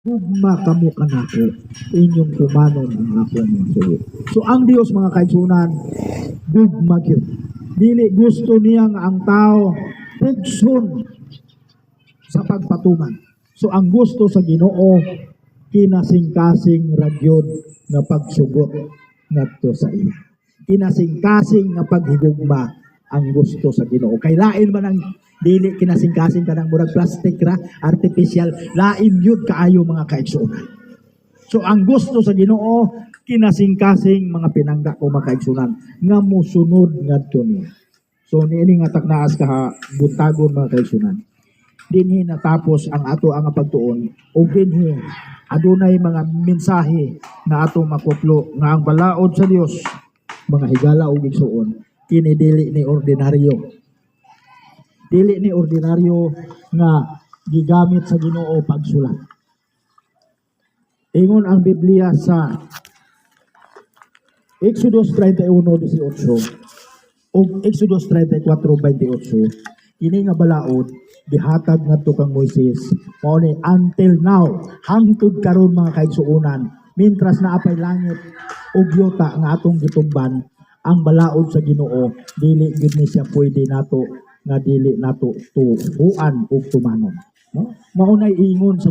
ugma kamo kanako inyong kumanon ang akong mga sulit. So ang Dios mga kaigsunan, gugma gyud. Dili gusto niya nga ang tao pugson sa pagpatuman. So ang gusto sa Ginoo kinasing-kasing ragyod nga pagsugot ngadto sa iya. Kinasing-kasing nga paghigugma ang gusto sa Ginoo. Kay lain man ang dili kinasing-kasing kanang murag plastic ra, artificial, lain yun kaayo mga kaigsunan. So ang gusto sa Ginoo kinasing-kasing mga pinangga ko mga kaigsunan nga mosunod ngadto niya. So niini nga taknaas ka butagon mga kaigsunan. Dinhi natapos ang ato ang pagtuon o dinhi adunay mga mensahe na atong makutlo nga ang balaod sa Dios mga higala ug igsuon kini dili ni ordinaryo. Dili ni ordinaryo nga gigamit sa Ginoo pagsulat. Ingon ang Biblia sa Exodus 31:18 ug Exodus 34:28 kini nga balaod gihatag ngadto kang Moises mao ni until now hangtod karon mga kaigsuonan mintras naapay langit ug yuta nga atong gitumban ang balaod sa Ginoo dili gid ni siya pwede nato nga dili nato tuuan ug tumanon no mao nay ingon sa